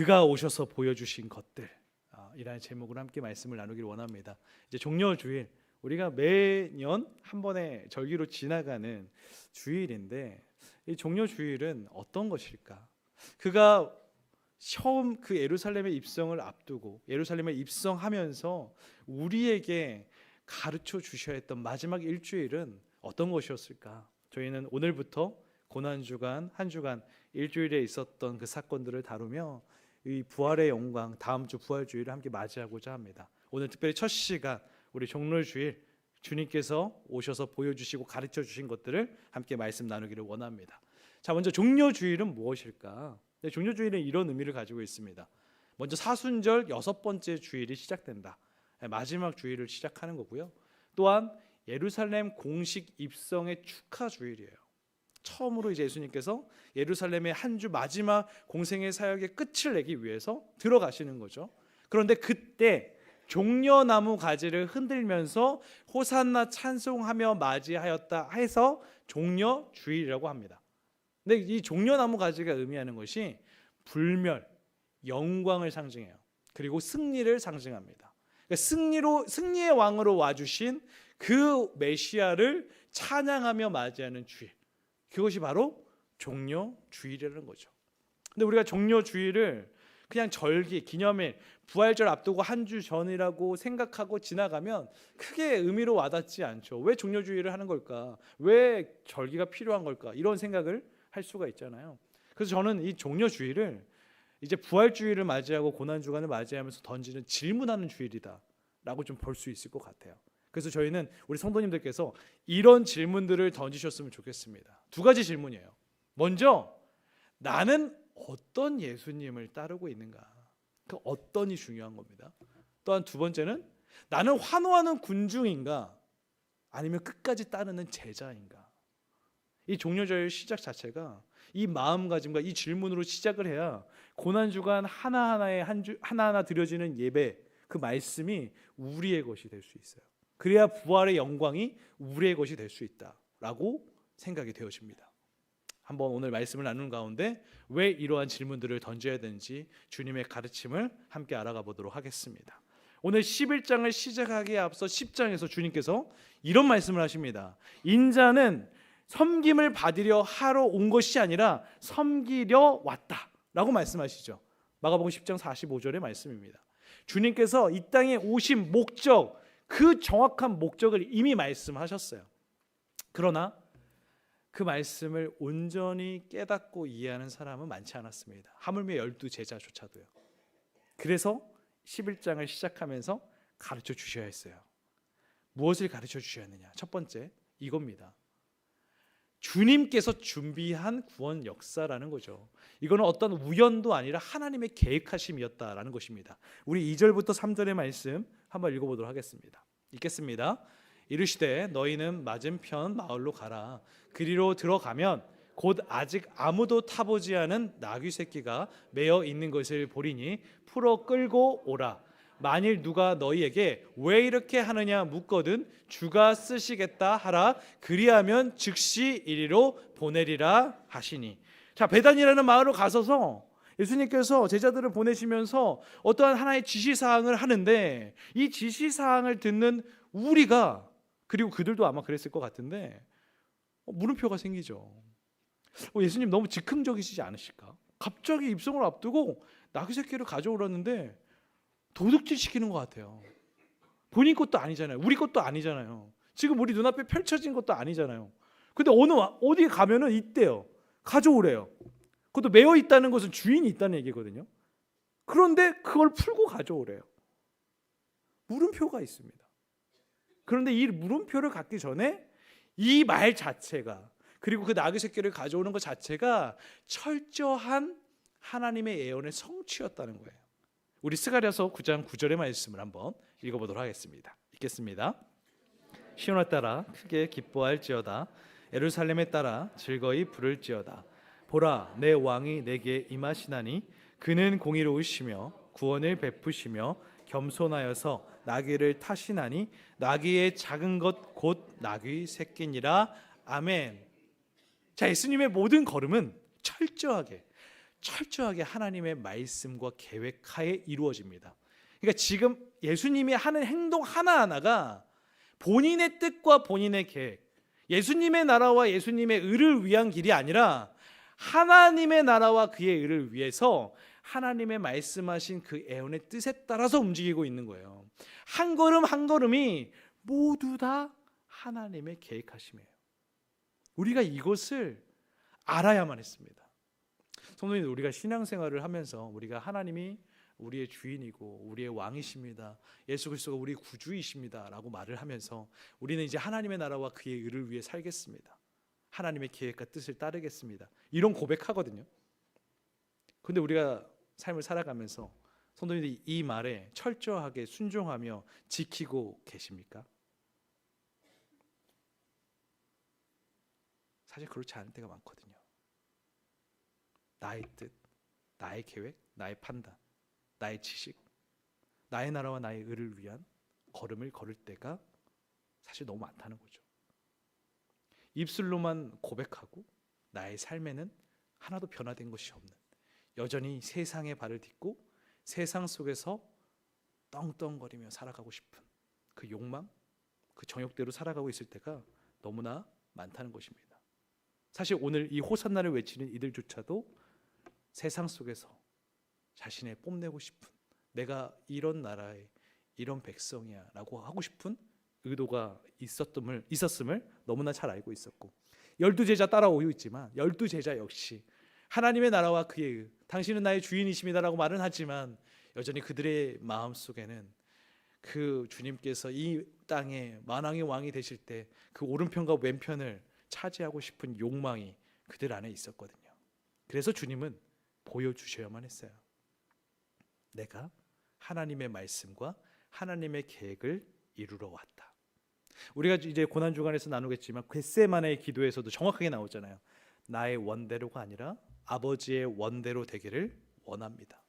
그가 오셔서 보여주신 것들, 이라는 제목으로 함께 말씀을 나누기를 원합니다. 이제 종려주일, 우리가 매년 한 번의 절기로 지나가는 주일인데, 이 종려주일은 어떤 것일까? 그가 처음 그 예루살렘의 입성을 앞두고 예루살렘에 입성하면서 우리에게 가르쳐 주셔야 했던 마지막 일주일은 어떤 것이었을까? 저희는 오늘부터 고난주간 한 주간 일주일에 있었던 그 사건들을 다루며 이 부활의 영광, 다음 주 부활주일을 함께 맞이하고자 합니다. 오늘 특별히 첫 시간 우리 종려주일, 주님께서 오셔서 보여주시고 가르쳐 주신 것들을 함께 말씀 나누기를 원합니다. 자, 먼저 종려주일은 무엇일까? 종려주일은 이런 의미를 가지고 있습니다. 먼저 사순절 6번째 주일이 시작된다. 마지막 주일을 시작하는 거고요. 또한 예루살렘 공식 입성의 축하 주일이에요. 처음으로 이제 예수님께서 예루살렘의 한 주 마지막 공생의 사역의 끝을 내기 위해서 들어가시는 거죠. 그런데 그때 종려나무 가지를 흔들면서 호산나 찬송하며 맞이하였다 해서 종려주일이라고 합니다. 근데 이 종려나무 가지가 의미하는 것이 불멸, 영광을 상징해요. 그리고 승리를 상징합니다. 그러니까 승리의 왕으로 와주신 그 메시아를 찬양하며 맞이하는 주일, 그것이 바로 종려주일이라는 거죠. 근데 우리가 종려주일을 그냥 절기, 기념일, 부활절 앞두고 한 주 전이라고 생각하고 지나가면 크게 의미로 와닿지 않죠. 왜 종려주일을 하는 걸까? 왜 절기가 필요한 걸까? 이런 생각을 할 수가 있잖아요. 그래서 저는 이 종려주일을 이제 부활주일을 맞이하고 고난주간을 맞이하면서 던지는 질문하는 주일이다라고 좀 볼 수 있을 것 같아요. 그래서 저희는 우리 성도님들께서 이런 질문들을 던지셨으면 좋겠습니다. 두 가지 질문이에요. 먼저, 나는 어떤 예수님을 따르고 있는가? 그 어떤이 중요한 겁니다. 또한 두 번째는, 나는 환호하는 군중인가? 아니면 끝까지 따르는 제자인가? 이 종려주일 시작 자체가 이 마음가짐과 이 질문으로 시작을 해야 고난주간 하나하나 드려지는 예배, 그 말씀이 우리의 것이 될 수 있어요. 그래야 부활의 영광이 우리의 것이 될 수 있다라고 생각이 되어집니다. 한번 오늘 말씀을 나누는 가운데 왜 이러한 질문들을 던져야 되는지 주님의 가르침을 함께 알아가 보도록 하겠습니다. 오늘 11장을 시작하기에 앞서 10장에서 주님께서 이런 말씀을 하십니다. 인자는 섬김을 받으려 하러 온 것이 아니라 섬기려 왔다라고 말씀하시죠. 마가복음 10장 45절의 말씀입니다. 주님께서 이 땅에 오신 목적, 그 정확한 목적을 이미 말씀하셨어요. 그러나 그 말씀을 온전히 깨닫고 이해하는 사람은 많지 않았습니다. 하물며 12제자조차도요. 그래서 11장을 시작하면서 가르쳐 주셔야 했어요. 무엇을 가르쳐 주셔야 했느냐? 첫 번째, 이겁니다. 주님께서 준비한 구원 역사라는 거죠. 이거는 어떤 우연도 아니라 하나님의 계획하심이었다라는 것입니다. 우리 2절부터 3절의 말씀 한번 읽어보도록 하겠습니다. 읽겠습니다. 이르시되 너희는 맞은편 마을로 가라. 그리로 들어가면 곧 아직 아무도 타보지 않은 나귀 새끼가 매어 있는 것을 보리니 풀어 끌고 오라. 만일 누가 너희에게 왜 이렇게 하느냐 묻거든 주가 쓰시겠다 하라. 그리하면 즉시 이리로 보내리라 하시니. 자, 베단이라는 마을로 가서서 예수님께서 제자들을 보내시면서 어떠한 하나의 지시사항을 하는데, 이 지시사항을 듣는 우리가, 그리고 그들도 아마 그랬을 것 같은데 물음표가 생기죠. 예수님 너무 즉흥적이시지 않으실까? 갑자기 입성을 앞두고 나귀 새끼를 가져오라는데 도둑질 시키는 것 같아요. 본인 것도 아니잖아요. 우리 것도 아니잖아요. 지금 우리 눈앞에 펼쳐진 것도 아니잖아요. 근데 어디에 가면은 있대요. 가져오래요. 그것도 매어 있다는 것은 주인이 있다는 얘기거든요. 그런데 그걸 풀고 가져오래요. 물음표가 있습니다. 그런데 이 물음표를 갖기 전에 이 말 자체가, 그리고 그 나귀 새끼를 가져오는 것 자체가 철저한 하나님의 예언의 성취였다는 거예요. 우리 스가랴서 9장 9절의 말씀을 한번 읽어보도록 하겠습니다. 읽겠습니다. 시온에 따라 크게 기뻐할지어다. 예루살렘에 따라 즐거이 부를지어다. 보라, 내 왕이 내게 임하시나니 그는 공의로우시며 구원을 베푸시며 겸손하여서 나귀를 타시나니 나귀의 작은 것 곧 나귀 새끼니라. 아멘. 자, 예수님의 모든 걸음은 철저하게 철저하게 하나님의 말씀과 계획하에 이루어집니다. 그러니까 지금 예수님이 하는 행동 하나하나가 본인의 뜻과 본인의 계획, 예수님의 나라와 예수님의 의를 위한 길이 아니라 하나님의 나라와 그의 의를 위해서 하나님의 말씀하신 그 애원의 뜻에 따라서 움직이고 있는 거예요. 한 걸음 한 걸음이 모두 다 하나님의 계획하심이에요. 우리가 이것을 알아야만 했습니다. 성도님들, 우리가 신앙생활을 하면서 우리가 하나님이 우리의 주인이고 우리의 왕이십니다, 예수 그리스도가 우리의 구주이십니다 라고 말을 하면서 우리는 이제 하나님의 나라와 그의 의를 위해 살겠습니다, 하나님의 계획과 뜻을 따르겠습니다, 이런 고백하거든요. 근데 우리가 삶을 살아가면서 성도님들이 이 말에 철저하게 순종하며 지키고 계십니까? 사실 그렇지 않을 때가 많거든요. 나의 뜻, 나의 계획, 나의 판단, 나의 지식, 나의 나라와 나의 의를 위한 걸음을 걸을 때가 사실 너무 많다는 거죠. 입술로만 고백하고 나의 삶에는 하나도 변화된 것이 없는, 여전히 세상의 발을 딛고 세상 속에서 떵떵거리며 살아가고 싶은 그 욕망, 그 정욕대로 살아가고 있을 때가 너무나 많다는 것입니다. 사실 오늘 이 호산나를 외치는 이들조차도 세상 속에서 자신의 뽐내고 싶은, 내가 이런 나라의 이런 백성이야 라고 하고 싶은 의도가 있었음을 너무나 잘 알고 있었고, 12제자 따라오고 있지만 12제자 역시 하나님의 나라와 그의 의, 당신은 나의 주인이십니다 라고 말은 하지만 여전히 그들의 마음속에는 그 주님께서 이 땅에 만왕의 왕이 되실 때 그 오른편과 왼편을 차지하고 싶은 욕망이 그들 안에 있었거든요. 그래서 주님은 보여주셔야만 했어요. 내가 하나님의 말씀과 하나님의 계획을 이루러 왔다. 우리가 이제 고난주간에서 나누겠지만 겟세마네의 기도에서도 정확하게 나오잖아요. 나의 원대로가 아니라 아버지의 원대로 되기를 원합니다.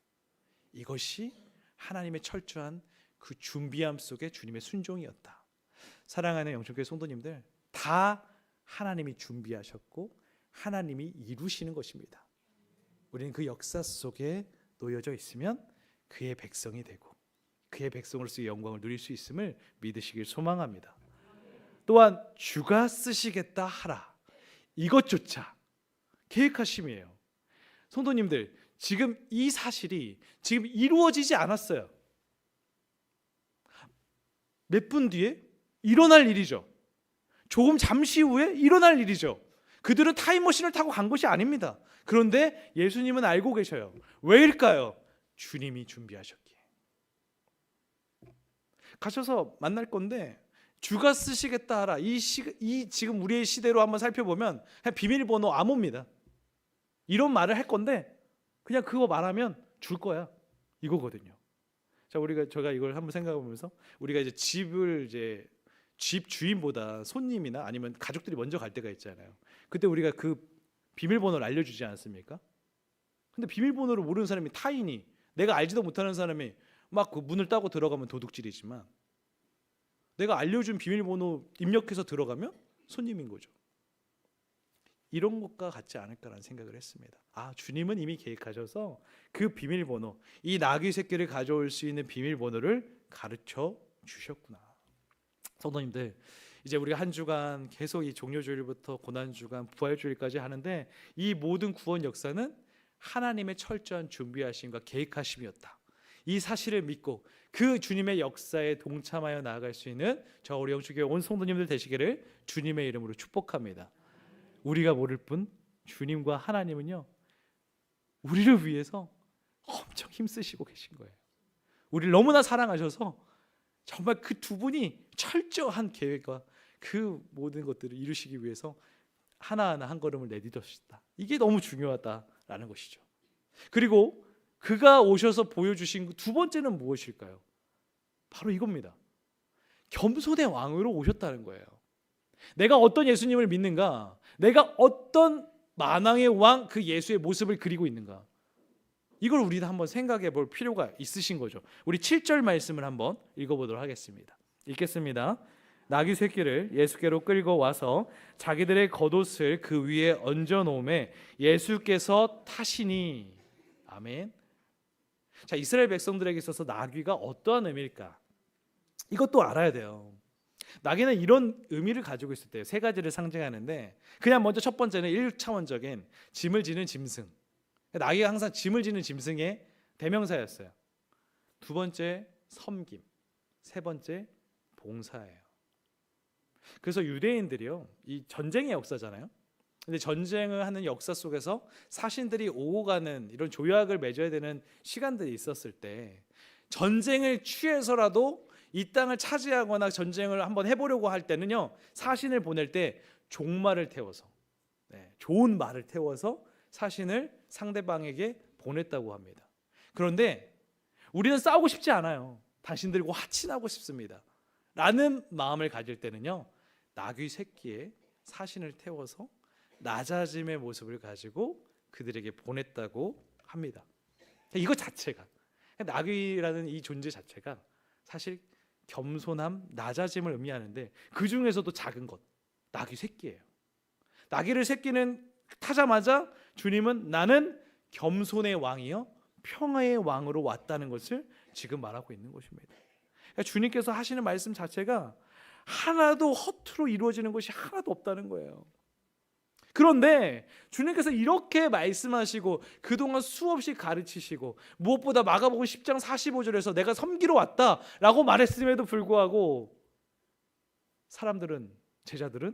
이것이 하나님의 철저한 그 준비함 속에 주님의 순종이었다. 사랑하는 영천교회 성도님들, 다 하나님이 준비하셨고 하나님이 이루시는 것입니다. 우리는 그 역사 속에 놓여져 있으면 그의 백성이 되고 그의 백성으로서의 영광을 누릴 수 있음을 믿으시길 소망합니다. 또한 주가 쓰시겠다 하라, 이것조차 계획하심이에요. 성도님들, 지금 이 사실이 지금 이루어지지 않았어요. 몇 분 뒤에 일어날 일이죠. 조금 잠시 후에 일어날 일이죠. 그들은 타임머신을 타고 간 것이 아닙니다. 그런데 예수님은 알고 계셔요. 왜일까요? 주님이 준비하셨기에. 가셔서 만날 건데 주가 쓰시겠다 하라, 이 지금 우리의 시대로 한번 살펴보면 그냥 비밀번호 암호입니다. 이런 말을 할 건데 그냥 그거 말하면 줄 거야, 이거거든요. 자, 제가 이걸 한번 생각해보면서 우리가 이제 집 주인보다 손님이나 아니면 가족들이 먼저 갈 때가 있잖아요. 그때 우리가 그 비밀번호를 알려주지 않습니까? 근데 비밀번호를 모르는 사람이 타인이, 내가 알지도 못하는 사람이 막 그 문을 따고 들어가면 도둑질이지만 내가 알려준 비밀번호 입력해서 들어가면 손님인 거죠. 이런 것과 같지 않을까라는 생각을 했습니다. 아, 주님은 이미 계획하셔서 그 비밀번호, 이 나귀 새끼를 가져올 수 있는 비밀번호를 가르쳐 주셨구나. 성도님들, 이제 우리가 한 주간 계속 이 종료주일부터 고난주간, 부활주일까지 하는데 이 모든 구원 역사는 하나님의 철저한 준비하심과 계획하심이었다. 이 사실을 믿고 그 주님의 역사에 동참하여 나아갈 수 있는 저 우리 영축교회 온 성도님들 되시기를 주님의 이름으로 축복합니다. 우리가 모를 뿐 주님과 하나님은요, 우리를 위해서 엄청 힘쓰시고 계신 거예요. 우리를 너무나 사랑하셔서 정말 그 두 분이 철저한 계획과 그 모든 것들을 이루시기 위해서 하나하나 한 걸음을 내딛으셨다. 이게 너무 중요하다라는 것이죠. 그리고 그가 오셔서 보여주신 두 번째는 무엇일까요? 바로 이겁니다. 겸손의 왕으로 오셨다는 거예요. 내가 어떤 예수님을 믿는가, 내가 어떤 만왕의 왕 그 예수의 모습을 그리고 있는가, 이걸 우리도 한번 생각해 볼 필요가 있으신 거죠. 우리 7절 말씀을 한번 읽어보도록 하겠습니다. 읽겠습니다. 나귀 새끼를 예수께로 끌고 와서 자기들의 겉옷을 그 위에 얹어 놓음에 예수께서 타시니, 아멘. 자, 이스라엘 백성들에게 있어서 나귀가 어떠한 의미일까? 이것도 알아야 돼요. 나귀는 이런 의미를 가지고 있을 때요. 세 가지를 상징하는데, 그냥 먼저 첫 번째는 1차원적인 짐을 지는 짐승. 나귀가 항상 짐을 지는 짐승의 대명사였어요. 두 번째 섬김, 세 번째 봉사예요. 그래서 유대인들이요, 이 전쟁의 역사잖아요. 근데 전쟁을 하는 역사 속에서 사신들이 오고 가는 이런 조약을 맺어야 되는 시간들이 있었을 때, 전쟁을 취해서라도 이 땅을 차지하거나 전쟁을 한번 해보려고 할 때는요, 사신을 보낼 때 종말을 태워서, 좋은 말을 태워서 사신을 상대방에게 보냈다고 합니다. 그런데 우리는 싸우고 싶지 않아요. 당신들과 화친하고 싶습니다 라는 마음을 가질 때는요, 나귀 새끼에 사신을 태워서 낮아짐의 모습을 가지고 그들에게 보냈다고 합니다. 이거 자체가, 나귀라는 이 존재 자체가 사실 겸손함, 낮아짐을 의미하는데, 그 중에서도 작은 것, 나귀 새끼예요. 나귀를 새끼는 타자마자 주님은 나는 겸손의 왕이요 평화의 왕으로 왔다는 것을 지금 말하고 있는 것입니다. 그러니까 주님께서 하시는 말씀 자체가 하나도 허투루 이루어지는 것이 하나도 없다는 거예요. 그런데 주님께서 이렇게 말씀하시고 그동안 수없이 가르치시고 무엇보다 마가복음 10장 45절에서 내가 섬기러 왔다라고 말했음에도 불구하고 사람들은, 제자들은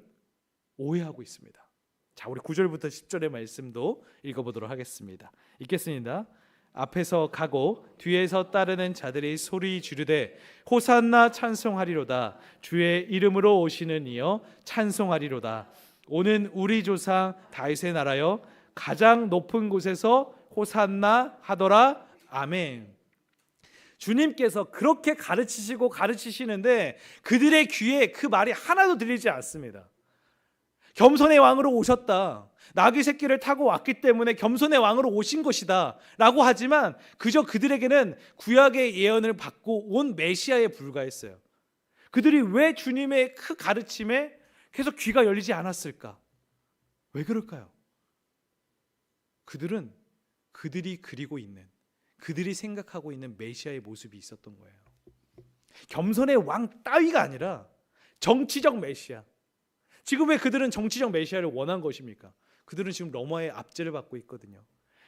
오해하고 있습니다. 자, 우리 9절부터 10절의 말씀도 읽어보도록 하겠습니다. 읽겠습니다. 앞에서 가고 뒤에서 따르는 자들이 소리 지르되 호산나 찬송하리로다. 주의 이름으로 오시는 이여 찬송하리로다. 오는 우리 조상 다윗의 나라여 가장 높은 곳에서 호산나 하더라. 아멘. 주님께서 그렇게 가르치시고 가르치시는데 그들의 귀에 그 말이 하나도 들리지 않습니다. 겸손의 왕으로 오셨다, 나귀 새끼를 타고 왔기 때문에 겸손의 왕으로 오신 것이다 라고 하지만 그저 그들에게는 구약의 예언을 받고 온 메시아에 불과했어요. 그들이 왜 주님의 그 가르침에 계속 귀가 열리지 않았을까? 왜 그럴까요? 그들은 그들이 그리고 있는, 그들이 생각하고 있는 메시아의 모습이 있었던 거예요. 겸손의 왕 따위가 아니라 정치적 메시아. 지금 왜 그들은 정치적 메시아를 원한 것입니까? 그들은 지금 로마의 압제를 받고 있거든요.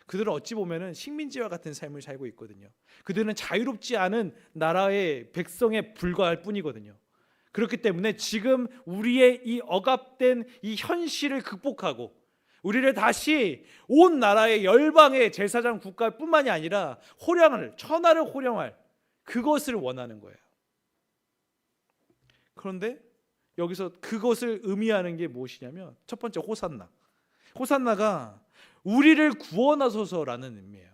그들은 어찌 보면 식민지와 같은 삶을 살고 있거든요. 그들은 자유롭지 않은 나라의 백성에 불과할 뿐이거든요. 그렇기 때문에 지금 우리의 이 억압된 이 현실을 극복하고 우리를 다시 온 나라의 열방의 제사장 국가뿐만이 아니라 호령을, 천하를 호령할 그것을 원하는 거예요. 그런데 여기서 그것을 의미하는 게 무엇이냐면 첫 번째 호산나. 호산나가 우리를 구원하소서라는 의미예요.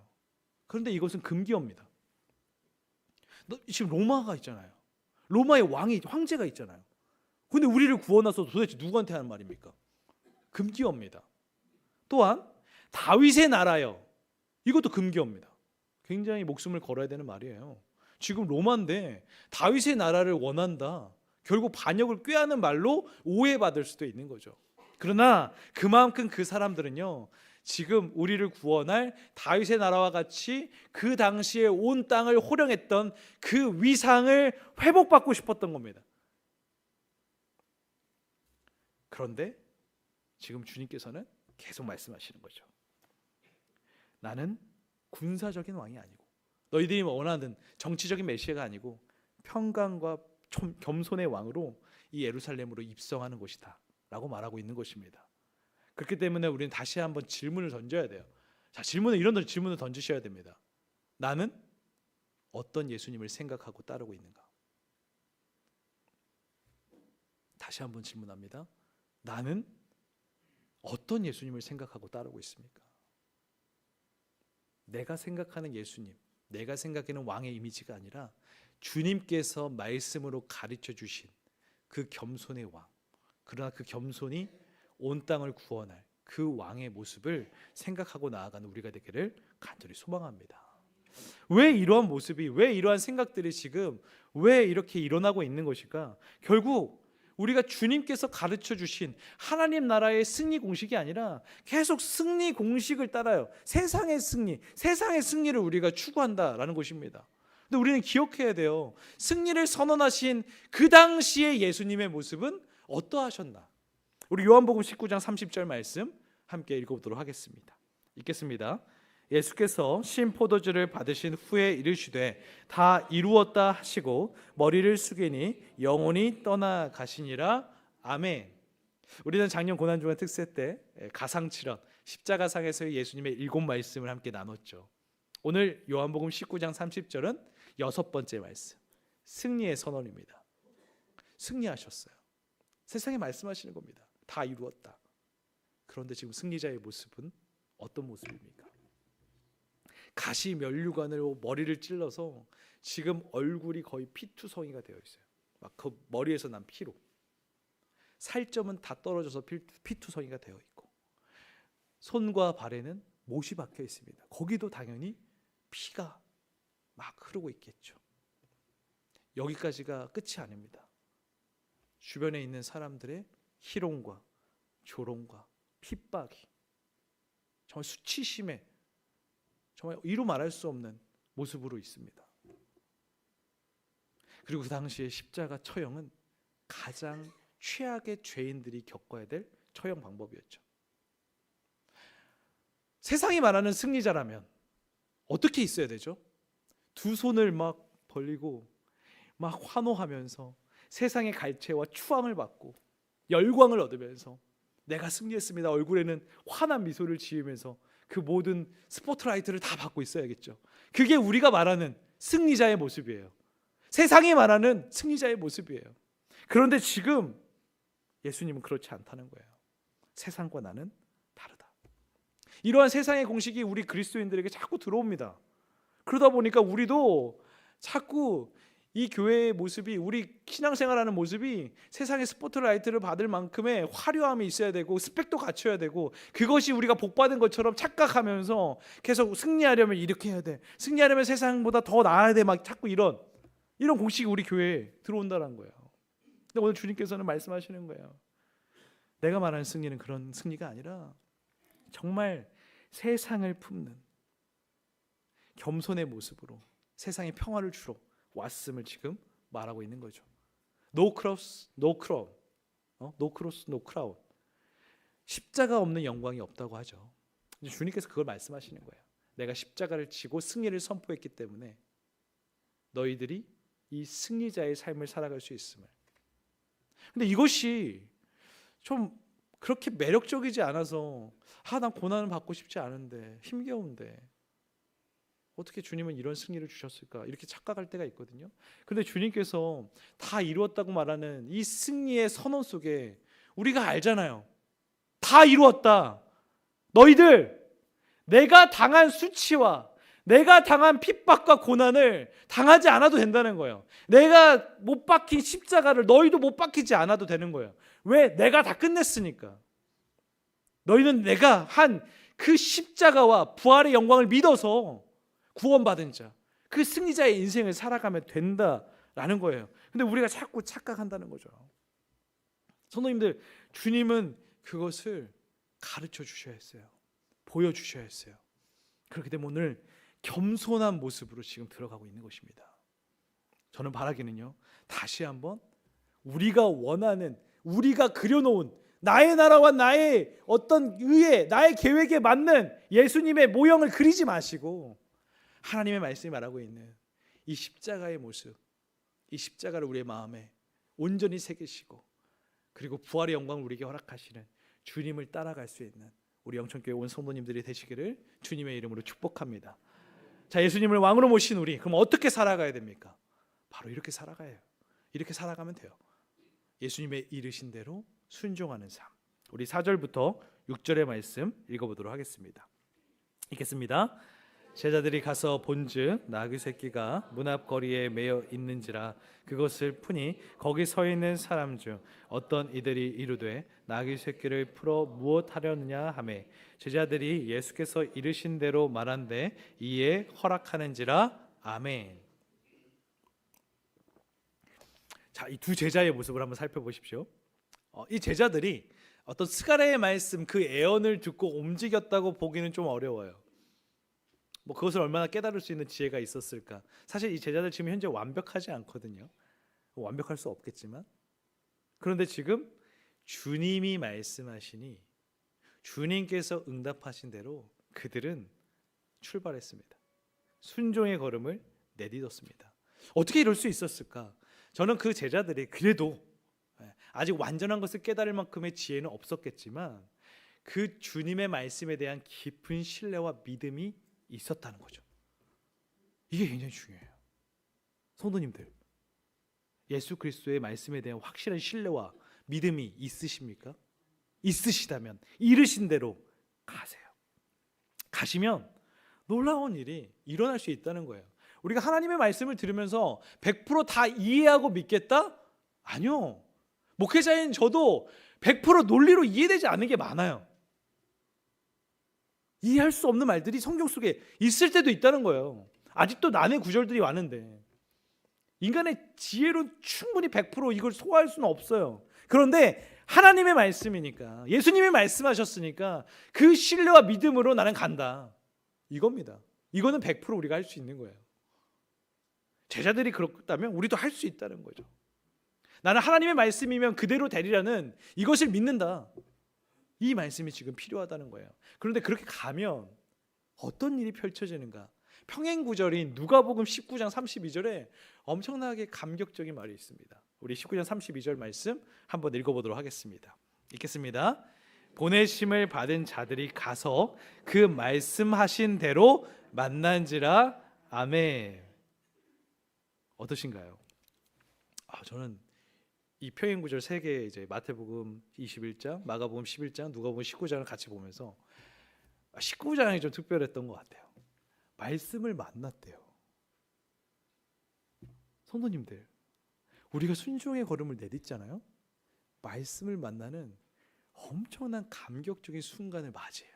그런데 이것은 금기어입니다. 지금 로마가 있잖아요. 로마의 왕이, 황제가 있잖아요. 근데 우리를 구원하소서 도대체 누구한테 하는 말입니까? 금기어입니다. 또한 다윗의 나라여, 이것도 금기어입니다. 굉장히 목숨을 걸어야 되는 말이에요. 지금 로마인데 다윗의 나라를 원한다, 결국 반역을 꾀하는 말로 오해받을 수도 있는 거죠. 그러나 그만큼 그 사람들은요, 지금 우리를 구원할 다윗의 나라와 같이 그 당시에 온 땅을 호령했던 그 위상을 회복받고 싶었던 겁니다. 그런데 지금 주님께서는 계속 말씀하시는 거죠. 나는 군사적인 왕이 아니고 너희들이 원하는 정치적인 메시아가 아니고 평강과 겸손의 왕으로 이 예루살렘으로 입성하는 것이다 라고 말하고 있는 것입니다. 그렇기 때문에 우리는 다시 한번 질문을 던져야 돼요. 자, 이런 질문을 던지셔야 됩니다. 나는 어떤 예수님을 생각하고 따르고 있는가? 다시 한번 질문합니다. 나는 어떤 예수님을 생각하고 따르고 있습니까? 내가 생각하는 예수님, 내가 생각하는 왕의 이미지가 아니라 주님께서 말씀으로 가르쳐 주신 그 겸손의 왕, 그러나 그 겸손이 온 땅을 구원할 그 왕의 모습을 생각하고 나아가는 우리가 되기를 간절히 소망합니다. 왜 이러한 모습이, 왜 이러한 생각들이 지금 왜 이렇게 일어나고 있는 것일까? 결국 우리가 주님께서 가르쳐 주신 하나님 나라의 승리 공식이 아니라 계속 승리 공식을 따라요. 세상의 승리를 우리가 추구한다라는 것입니다. 근데 우리는 기억해야 돼요. 승리를 선언하신 그 당시의 예수님의 모습은 어떠하셨나? 우리 요한복음 19장 30절 말씀 함께 읽어보도록 하겠습니다. 읽겠습니다. 예수께서 신 포도주를 받으신 후에 이르시되 다 이루었다 하시고 머리를 숙이니 영혼이 떠나가시니라. 아멘. 우리는 작년 고난주간 특세 때 가상칠언 십자가상에서의 예수님의 7 말씀을 함께 나눴죠. 오늘 요한복음 19장 30절은 6번째 말씀, 승리의 선언입니다. 승리하셨어요. 세상에 말씀하시는 겁니다. 다 이루었다. 그런데 지금 승리자의 모습은 어떤 모습입니까? 가시 면류관으로 머리를 찔러서 지금 얼굴이 거의 피투성이가 되어 있어요. 막 그 머리에서 난 피로 살점은 다 떨어져서 피투성이가 되어 있고 손과 발에는 못이 박혀 있습니다. 거기도 당연히 피가 막 흐르고 있겠죠. 여기까지가 끝이 아닙니다. 주변에 있는 사람들의 희롱과 조롱과 핍박이 정말 수치심에 정말 이루 말할 수 없는 모습으로 있습니다. 그리고 그 당시에 십자가 처형은 가장 최악의 죄인들이 겪어야 될 처형 방법이었죠. 세상이 말하는 승리자라면 어떻게 있어야 되죠? 두 손을 막 벌리고 막 환호하면서 세상의 갈채와 추앙을 받고 열광을 얻으면서 내가 승리했습니다. 얼굴에는 환한 미소를 지으면서 그 모든 스포트라이트를 다 받고 있어야겠죠. 그게 우리가 말하는 승리자의 모습이에요. 세상이 말하는 승리자의 모습이에요. 그런데 지금 예수님은 그렇지 않다는 거예요. 세상과 나는 다르다. 이러한 세상의 공식이 우리 그리스도인들에게 자꾸 들어옵니다. 그러다 보니까 우리도 자꾸 이 교회의 모습이, 우리 신앙생활하는 모습이 세상의 스포트라이트를 받을 만큼의 화려함이 있어야 되고 스펙도 갖춰야 되고 그것이 우리가 복받은 것처럼 착각하면서 계속 승리하려면 이렇게 해야 돼, 승리하려면 세상보다 더 나아야 돼, 막 자꾸 이런 공식이 우리 교회에 들어온다는 거예요. 근데 오늘 주님께서는 말씀하시는 거예요. 내가 말하는 승리는 그런 승리가 아니라 정말 세상을 품는 겸손의 모습으로 세상의 평화를 주러 왔음을 지금 말하고 있는 거죠. No cross, no crown. No cross, no crown. 십자가 없는 영광이 없다고 하죠. 주님께서 그걸 말씀하시는 거예요. 내가 십자가를 지고 승리를 선포했기 때문에 너희들이 이 승리자의 삶을 살아갈 수 있음을. 근데 이것이 좀 그렇게 매력적이지 않아서 난 고난을 받고 싶지 않은데, 힘겨운데 어떻게 주님은 이런 승리를 주셨을까, 이렇게 착각할 때가 있거든요. 그런데 주님께서 다 이루었다고 말하는 이 승리의 선언 속에 우리가 알잖아요. 다 이루었다. 너희들 내가 당한 수치와 내가 당한 핍박과 고난을 당하지 않아도 된다는 거예요. 내가 못 박힌 십자가를 너희도 못 박히지 않아도 되는 거예요. 왜? 내가 다 끝냈으니까. 너희는 내가 한 그 십자가와 부활의 영광을 믿어서 구원받은 자, 그 승리자의 인생을 살아가면 된다라는 거예요. 근데 우리가 자꾸 착각한다는 거죠. 성도님들, 주님은 그것을 가르쳐 주셔야 했어요. 보여주셔야 했어요. 그렇기 때문에 오늘 겸손한 모습으로 지금 들어가고 있는 것입니다. 저는 바라기는요, 다시 한번 우리가 원하는, 우리가 그려놓은 나의 나라와 나의 어떤 의회, 나의 계획에 맞는 예수님의 모형을 그리지 마시고 하나님의 말씀이 말하고 있는 이 십자가의 모습, 이 십자가를 우리의 마음에 온전히 새기시고 그리고 부활의 영광을 우리에게 허락하시는 주님을 따라갈 수 있는 우리 영천교회 온 성도님들이 되시기를 주님의 이름으로 축복합니다. 자, 예수님을 왕으로 모신 우리, 그럼 어떻게 살아가야 됩니까? 바로 이렇게 살아가요. 이렇게 살아가면 돼요. 예수님의 이르신 대로 순종하는 삶. 우리 4절부터 6절의 말씀 읽어보도록 하겠습니다. 읽겠습니다. 제자들이 가서 본즉 나귀 새끼가 문 앞 거리에 매여 있는지라 그것을 푸니 거기 서 있는 사람 중 어떤 이들이 이르되 나귀 새끼를 풀어 무엇하려느냐 하매 제자들이 예수께서 이르신 대로 말한대 이에 허락하는지라. 아멘. 자, 이 두 제자의 모습을 한번 살펴보십시오. 이 제자들이 어떤 스가랴의 말씀 그 예언을 듣고 움직였다고 보기는 좀 어려워요. 뭐 그것을 얼마나 깨달을 수 있는 지혜가 있었을까? 사실 이 제자들 지금 현재 완벽하지 않거든요. 완벽할 수 없겠지만, 그런데 지금 주님이 말씀하시니 주님께서 응답하신 대로 그들은 출발했습니다. 순종의 걸음을 내딛었습니다. 어떻게 이럴 수 있었을까? 저는 그 제자들이 그래도 아직 완전한 것을 깨달을 만큼의 지혜는 없었겠지만 그 주님의 말씀에 대한 깊은 신뢰와 믿음이 있었다는 거죠. 이게 굉장히 중요해요. 성도님들, 예수 그리스도의 말씀에 대한 확실한 신뢰와 믿음이 있으십니까? 있으시다면 이르신 대로 가세요. 가시면 놀라운 일이 일어날 수 있다는 거예요. 우리가 하나님의 말씀을 들으면서 100%다 이해하고 믿겠다? 아니요. 목회자인 저도 100% 논리로 이해되지 않는 게 많아요. 이해할 수 없는 말들이 성경 속에 있을 때도 있다는 거예요. 아직도 난해 구절들이 많은데 인간의 지혜로 충분히 100% 이걸 소화할 수는 없어요. 그런데 하나님의 말씀이니까, 예수님이 말씀하셨으니까 그 신뢰와 믿음으로 나는 간다, 이겁니다. 이거는 100% 우리가 할 수 있는 거예요. 제자들이 그렇다면 우리도 할 수 있다는 거죠. 나는 하나님의 말씀이면 그대로 되리라는 이것을 믿는다, 이 말씀이 지금 필요하다는 거예요. 그런데 그렇게 가면 어떤 일이 펼쳐지는가? 평행구절인 누가복음 19장 32절에 엄청나게 감격적인 말이 있습니다. 우리 19장 32절 말씀 한번 읽어보도록 하겠습니다. 읽겠습니다. 보내심을 받은 자들이 가서 그 말씀하신 대로 만난지라. 아멘. 어떠신가요? 저는 이 평행구절 3개, 이제 마태복음 21장, 마가복음 11장, 누가복음 19장을 같이 보면서 19장이 좀 특별했던 것 같아요. 말씀을 만났대요. 성도님들, 우리가 순종의 걸음을 내딛잖아요. 말씀을 만나는 엄청난 감격적인 순간을 맞이해요.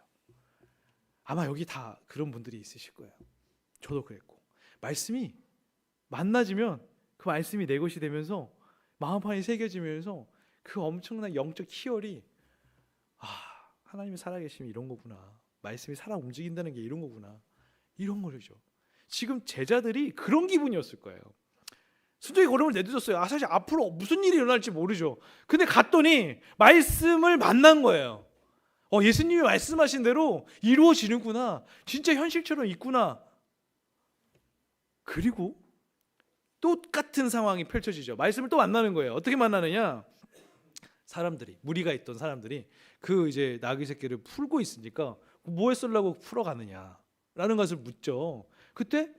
아마 여기 다 그런 분들이 있으실 거예요. 저도 그랬고, 말씀이 만나지면 그 말씀이 내 것이 되면서 마음판이 새겨지면서 그 엄청난 영적 희열이, 하나님이 살아계시면 이런 거구나, 말씀이 살아 움직인다는 게 이런 거구나, 이런 거죠. 지금 제자들이 그런 기분이었을 거예요. 순종의 걸음을 내딛었어요. 사실 앞으로 무슨 일이 일어날지 모르죠. 근데 갔더니 말씀을 만난 거예요. 예수님이 말씀하신 대로 이루어지는구나, 진짜 현실처럼 있구나. 그리고 똑같은 상황이 펼쳐지죠. 말씀을 또 만나는 거예요. 어떻게 만나느냐? 사람들이, 무리가 있던 사람들이 그 이제 나귀 새끼를 풀고 있으니까 뭐에 쓰려고 풀어가느냐라는 것을 묻죠. 그때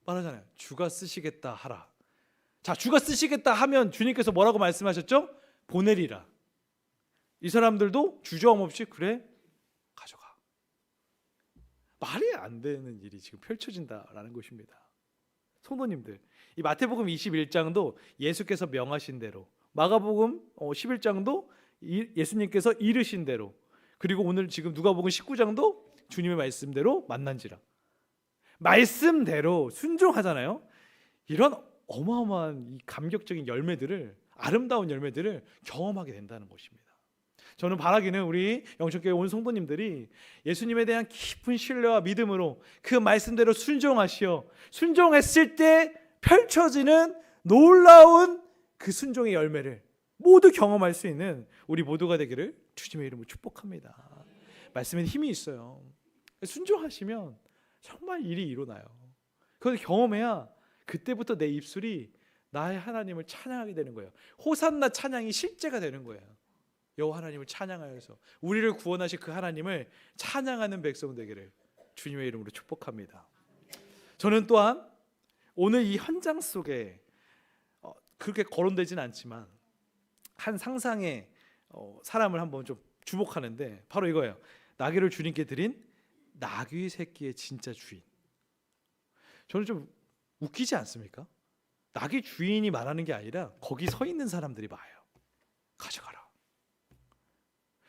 말하잖아요. 주가 쓰시겠다 하라. 자, 주가 쓰시겠다 하면 주님께서 뭐라고 말씀하셨죠? 보내리라. 이 사람들도 주저함 없이 그래, 가져가. 말이 안 되는 일이 지금 펼쳐진다라는 것입니다. 성도님들, 이 마태복음 21장도 예수께서 명하신 대로, 마가복음 11장도 예수님께서 이르신 대로, 그리고 오늘 지금 누가복음 19장도 주님의 말씀대로 만난지라. 말씀대로 순종하잖아요. 이런 어마어마한 이 감격적인 열매들을, 아름다운 열매들을 경험하게 된다는 것입니다. 저는 바라기는 우리 영천교회 온 성도님들이 예수님에 대한 깊은 신뢰와 믿음으로 그 말씀대로 순종했을 때 펼쳐지는 놀라운 그 순종의 열매를 모두 경험할 수 있는 우리 모두가 되기를 주님의 이름으로 축복합니다. 말씀에는 힘이 있어요. 순종하시면 정말 일이 일어나요. 그걸 경험해야 그때부터 내 입술이 나의 하나님을 찬양하게 되는 거예요. 호산나 찬양이 실제가 되는 거예요. 여호와 하나님을 찬양하여서 우리를 구원하신 그 하나님을 찬양하는 백성 되기를 주님의 이름으로 축복합니다. 저는 또한 오늘 이 현장 속에 그렇게 거론되진 않지만 한 상상의 사람을 한번 좀 주목하는데, 바로 이거예요. 나귀를 주님께 드린 나귀 새끼의 진짜 주인. 저는 좀 웃기지 않습니까? 나귀 주인이 말하는 게 아니라 거기 서 있는 사람들이 말해요. 가져가라.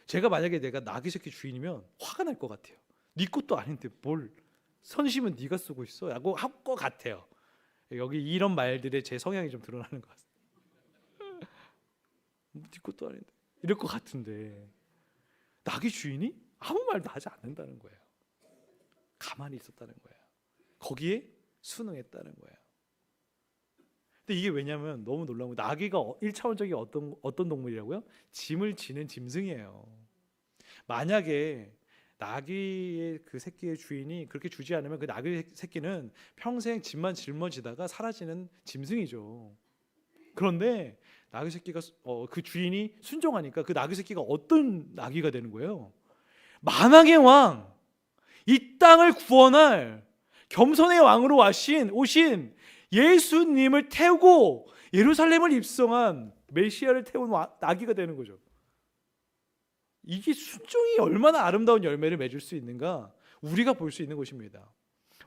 제가 만약에 내가 나귀 새끼 주인이면 화가 날 것 같아요. 네 것도 아닌데 뭘 선심은 네가 쓰고 있어? 라고 할 것 같아요. 여기 이런 말들의 제 성향이 좀 드러나는 것 같습니다. 네 것도 아닌데 이럴 것 같은데 낙의 주인이 아무 말도 하지 않는다는 거예요. 가만히 있었다는 거예요. 거기에 순응했다는 거예요. 근데 이게 왜냐하면 너무 놀라운 거, 나귀가 1차원적인 어떤 동물이라고요? 짐을 지는 짐승이에요. 만약에 나귀의 그 새끼의 주인이 그렇게 주지 않으면 그 나귀 새끼는 평생 짐만 짊어지다가 사라지는 짐승이죠. 그런데 나귀 새끼가 그 주인이 순종하니까 그 나귀 새끼가 어떤 나귀가 되는 거예요? 만왕의 왕, 이 땅을 구원할 겸손의 왕으로 오신 예수님을 태우고 예루살렘을 입성한 메시아를 태운 나귀가 되는 거죠. 이게 순종이 얼마나 아름다운 열매를 맺을 수 있는가 우리가 볼 수 있는 것입니다.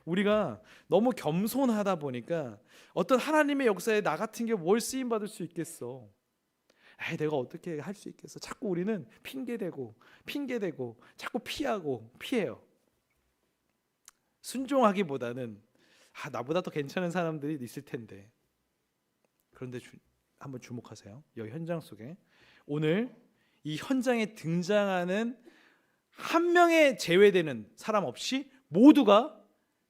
우리가 너무 겸손하다 보니까 어떤 하나님의 역사에 나 같은 게 뭘 쓰임 받을 수 있겠어? 내가 어떻게 할 수 있겠어? 자꾸 우리는 핑계대고 자꾸 피해요. 순종하기보다는 나보다 더 괜찮은 사람들이 있을 텐데. 그런데 한번 주목하세요. 여기 현장 속에 오늘 이 현장에 등장하는 한 명의 제외되는 사람 없이 모두가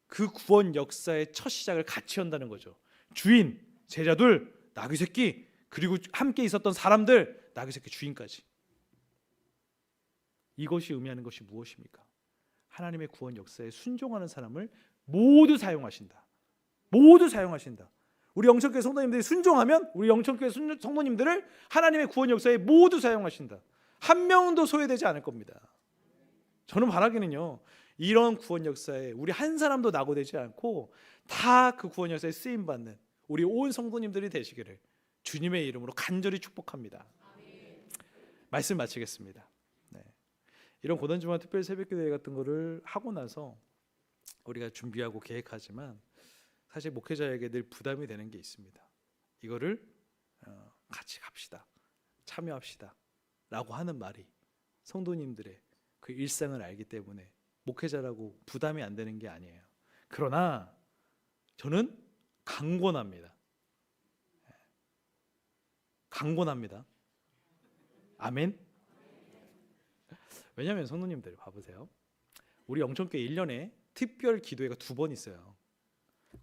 그 구원 역사의 첫 시작을 같이 한다는 거죠. 주인, 제자들, 나귀 새끼, 그리고 함께 있었던 사람들, 나귀 새끼 주인까지. 이것이 의미하는 것이 무엇입니까? 하나님의 구원 역사에 순종하는 사람을 모두 사용하신다. 모두 사용하신다. 우리 영천교회 성도님들이 순종하면 우리 영천교회 성도님들을 하나님의 구원 역사에 모두 사용하신다. 한 명도 소외되지 않을 겁니다. 저는 바라기는요, 이런 구원 역사에 우리 한 사람도 낙오되지 않고 다 그 구원 역사에 쓰임 받는 우리 온 성도님들이 되시기를 주님의 이름으로 간절히 축복합니다. 말씀 마치겠습니다. 이런 고난주간 특별 새벽기도회 같은 거를 하고 나서 우리가 준비하고 계획하지만 사실 목회자에게 늘 부담이 되는 게 있습니다. 이거를 같이 갑시다, 참여합시다 라고 하는 말이 성도님들의 그 일상을 알기 때문에 목회자라고 부담이 안 되는 게 아니에요. 그러나 저는 강권합니다. 아멘. 왜냐하면 성도님들 봐보세요. 우리 영천교회 1년에 특별 기도회가 2번 있어요.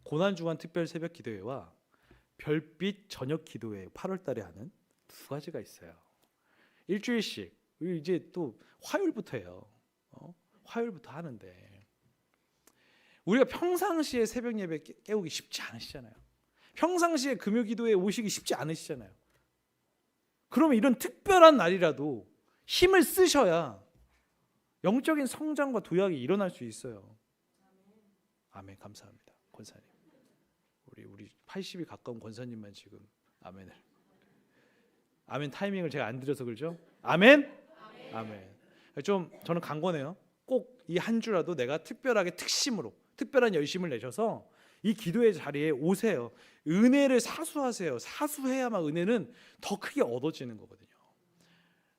고난주간 특별 새벽 기도회와 별빛 저녁 기도회 8월 달에 하는 2가지가 있어요. 일주일씩 이제 또 화요일부터 해요. 화요일부터 하는데 우리가 평상시에 새벽 예배 깨우기 쉽지 않으시잖아요. 평상시에 금요 기도에 오시기 쉽지 않으시잖아요. 그러면 이런 특별한 날이라도 힘을 쓰셔야 영적인 성장과 도약이 일어날 수 있어요. 아멘. 감사합니다. 권사님. 우리 80이 가까운 권사님만 지금 아멘 타이밍을 제가 안 드려서 그러죠? 아멘. 좀 저는 강권해요. 꼭 이 한 주라도 내가 특별하게 특별한 열심을 내셔서 이 기도의 자리에 오세요. 은혜를 사수하세요. 사수해야만 은혜는 더 크게 얻어지는 거거든요.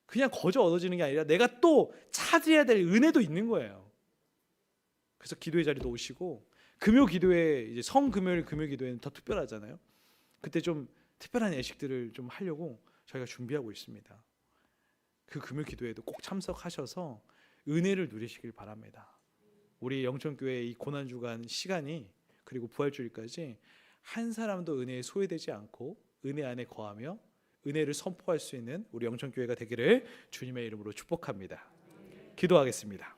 그냥 거저 얻어지는 게 아니라 내가 또 차지해야 될 은혜도 있는 거예요. 그래서 기도의 자리도 오시고 금요 기도회 이제 성금요일 금요 기도회는 더 특별하잖아요. 그때 좀 특별한 예식들을 좀 하려고 저희가 준비하고 있습니다. 그 금요 기도회도 꼭 참석하셔서 은혜를 누리시길 바랍니다. 우리 영천교회 이 고난주간 시간이 그리고 부활주일까지 한 사람도 은혜에 소외되지 않고 은혜 안에 거하며 은혜를 선포할 수 있는 우리 영천교회가 되기를 주님의 이름으로 축복합니다. 기도하겠습니다.